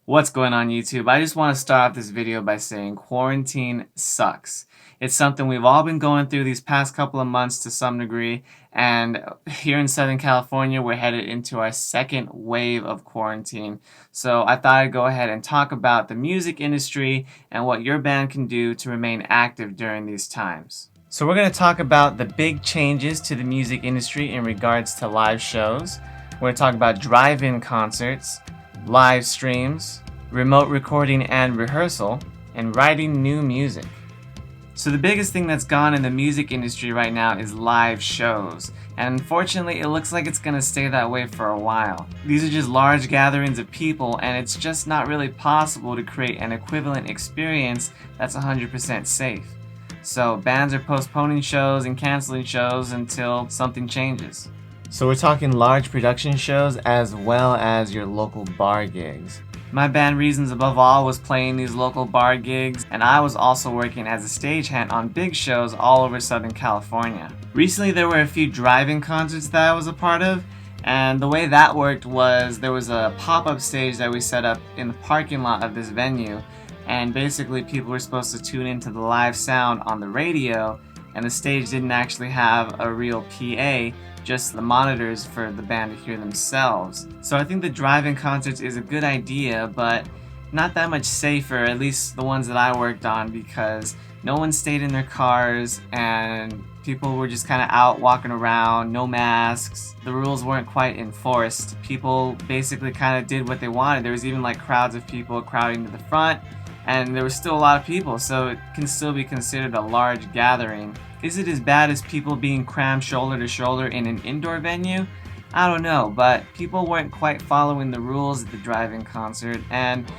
What's going on YouTube? I just want to start off this video by saying quarantine sucks. It's something we've all been going through these past couple of months to some degree, and here in Southern California we're headed into our second wave of quarantine. So I thought I'd go ahead and talk about the music industry and what your band can do to remain active during these times. So we're going to talk about the big changes to the music industry in regards to live shows. We're going to talk about drive-in concerts, live streams, remote recording and rehearsal, and writing new music. So the biggest thing that's gone in the music industry right now is live shows, and unfortunately it looks like it's going to stay that way for a while. These are just large gatherings of people, and it's just not really possible to create an equivalent experience that's 100% safe. So bands are postponing shows and canceling shows until something changes. So we're talking large production shows as well as your local bar gigs. My band Reasons Above All was playing these local bar gigs, and I was also working as a stagehand on big shows all over Southern California. Recently there were a few drive-in concerts that I was a part of, and the way that worked was there was a pop-up stage that we set up in the parking lot of this venue, and basically people were supposed to tune into the live sound on the radio, and the stage didn't actually have a real PA, just the monitors for the band to hear themselves. So I think the drive-in concerts is a good idea, but not that much safer, at least the ones that I worked on, because no one stayed in their cars and people were just kind of out walking around, no masks. The rules weren't quite enforced. People basically kind of did what they wanted. There was even like crowds of people crowding to the front, and there was still a lot of people, so it can still be considered a large gathering. Is it as bad as people being crammed shoulder to shoulder in an indoor venue? I don't know, but people weren't quite following the rules at the drive-in concert, and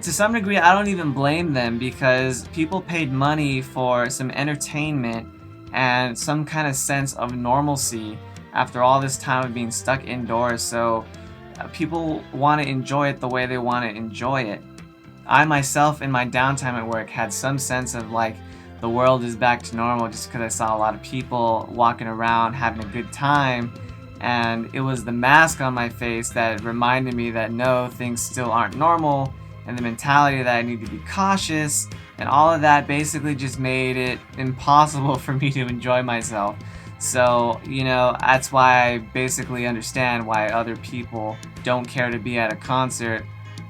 to some degree I don't even blame them, because people paid money for some entertainment and some kind of sense of normalcy after all this time of being stuck indoors, so people want to enjoy it the way they want to enjoy it. I myself in my downtime at work had some sense of like the world is back to normal, just because I saw a lot of people walking around having a good time, and it was the mask on my face that reminded me that no, things still aren't normal, and the mentality that I need to be cautious, and all of that basically just made it impossible for me to enjoy myself. So, that's why I basically understand why other people don't care to be at a concert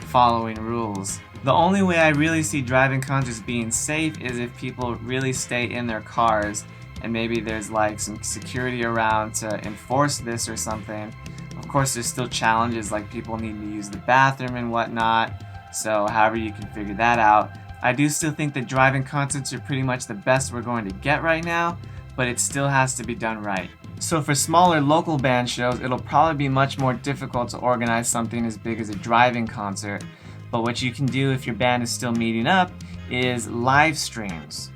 following rules. The only way I really see drive-in concerts being safe is if people really stay in their cars, and maybe there's like some security around to enforce this or something. Of course there's still challenges, like people need to use the bathroom and whatnot, so however you can figure that out. I do still think that drive-in concerts are pretty much the best we're going to get right now, but it still has to be done right. So for smaller local band shows, it'll probably be much more difficult to organize something as big as a drive-in concert. But what you can do if your band is still meeting up is live streams.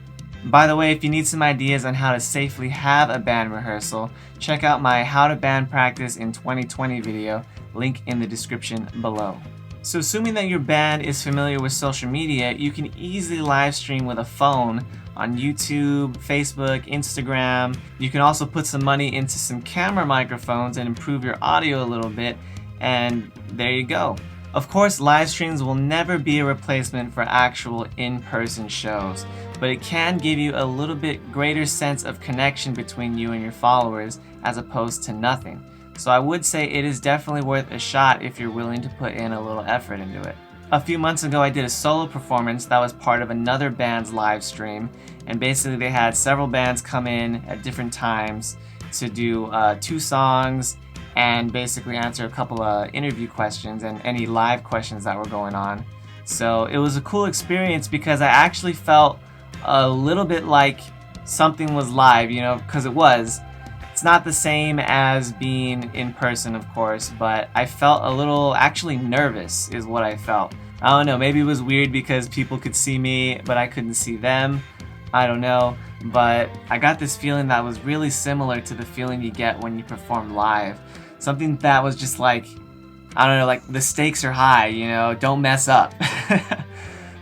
By the way, if you need some ideas on how to safely have a band rehearsal, check out my How to Band Practice in 2020 video, link in the description below. So assuming that your band is familiar with social media, you can easily live stream with a phone on YouTube, Facebook, Instagram. You can also put some money into some camera microphones and improve your audio a little bit, and there you go. Of course, live streams will never be a replacement for actual in-person shows, but it can give you a little bit greater sense of connection between you and your followers as opposed to nothing. So I would say it is definitely worth a shot if you're willing to put in a little effort into it. A few months ago I did a solo performance that was part of another band's live stream, and basically they had several bands come in at different times to do 2 songs and basically answer a couple of interview questions and any live questions that were going on. So it was a cool experience because I actually felt a little bit like something was live, because it was. It's not the same as being in person, of course, but I felt a little actually nervous is what I felt. I don't know, maybe it was weird because people could see me but I couldn't see them. I don't know, but I got this feeling that was really similar to the feeling you get when you perform live. Something that was just like, I don't know, like the stakes are high, don't mess up.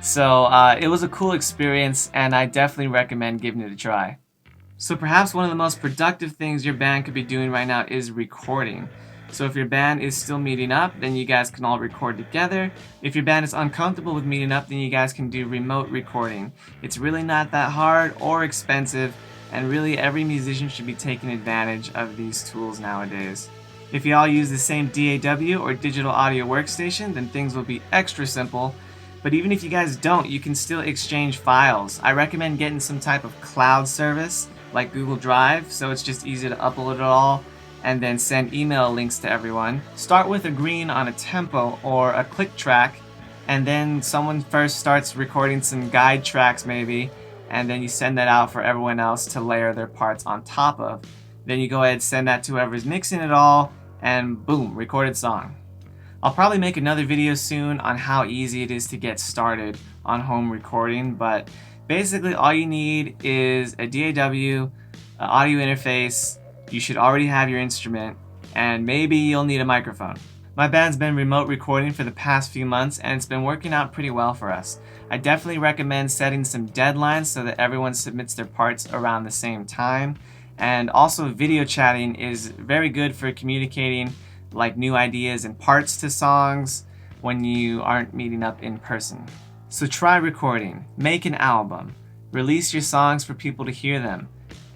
So it was a cool experience, and I definitely recommend giving it a try. So perhaps one of the most productive things your band could be doing right now is recording. So if your band is still meeting up, then you guys can all record together. If your band is uncomfortable with meeting up, then you guys can do remote recording. It's really not that hard or expensive, and really every musician should be taking advantage of these tools nowadays. If you all use the same DAW or digital audio workstation, then things will be extra simple. But even if you guys don't, you can still exchange files. I recommend getting some type of cloud service like Google Drive, so it's just easy to upload it all and then send email links to everyone. Start with agreeing on a tempo or a click track, and then someone first starts recording some guide tracks maybe, and then you send that out for everyone else to layer their parts on top of. Then you go ahead and send that to whoever's mixing it all, and boom, recorded song. I'll probably make another video soon on how easy it is to get started on home recording, but basically all you need is a DAW, an audio interface, you should already have your instrument, and maybe you'll need a microphone. My band's been remote recording for the past few months, and it's been working out pretty well for us. I definitely recommend setting some deadlines so that everyone submits their parts around the same time. And also video chatting is very good for communicating like new ideas and parts to songs when you aren't meeting up in person. So try recording, make an album, release your songs for people to hear them.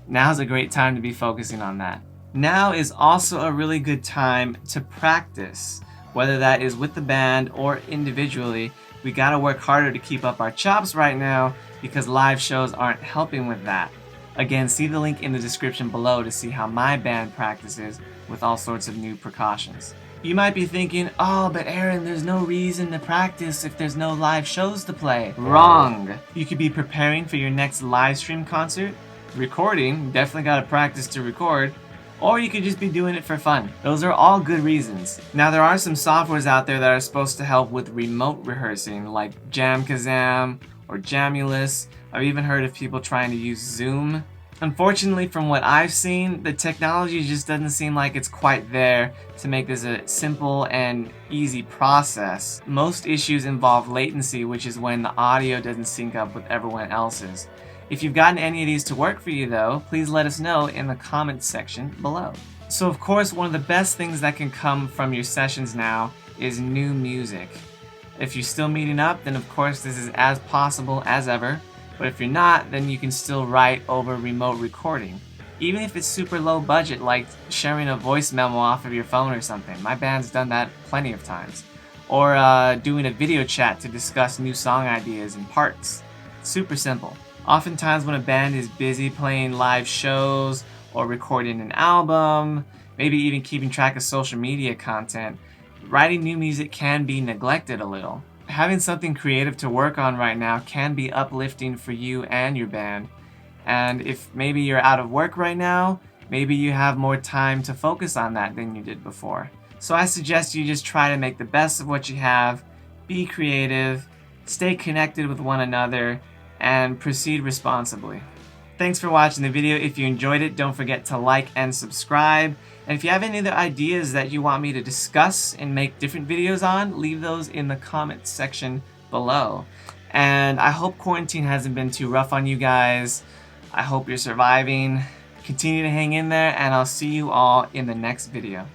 Now's a great time to be focusing on that. Now is also a really good time to practice, whether that is with the band or individually. We gotta work harder to keep up our chops right now because live shows aren't helping with that. Again, see the link in the description below to see how my band practices with all sorts of new precautions. You might be thinking, oh, but Aaron, there's no reason to practice if there's no live shows to play. Wrong! You could be preparing for your next live stream concert, recording, definitely gotta practice to record, or you could just be doing it for fun. Those are all good reasons. Now there are some softwares out there that are supposed to help with remote rehearsing, like Jamkazam or Jamulus. I've even heard of people trying to use Zoom. Unfortunately, from what I've seen, the technology just doesn't seem like it's quite there to make this a simple and easy process. Most issues involve latency, which is when the audio doesn't sync up with everyone else's. If you've gotten any of these to work for you though, please let us know in the comments section below. So of course, one of the best things that can come from your sessions now is new music. If you're still meeting up, then of course this is as possible as ever. But if you're not, then you can still write over remote recording. Even if it's super low budget, like sharing a voice memo off of your phone or something. My band's done that plenty of times. Or doing a video chat to discuss new song ideas and parts. Super simple. Oftentimes when a band is busy playing live shows or recording an album, maybe even keeping track of social media content, writing new music can be neglected a little. Having something creative to work on right now can be uplifting for you and your band. And if maybe you're out of work right now, maybe you have more time to focus on that than you did before. So I suggest you just try to make the best of what you have, be creative, stay connected with one another, and proceed responsibly. Thanks for watching the video. If you enjoyed it, don't forget to like and subscribe. And if you have any other ideas that you want me to discuss and make different videos on, leave those in the comments section below. And I hope quarantine hasn't been too rough on you guys. I hope you're surviving. Continue to hang in there, and I'll see you all in the next video.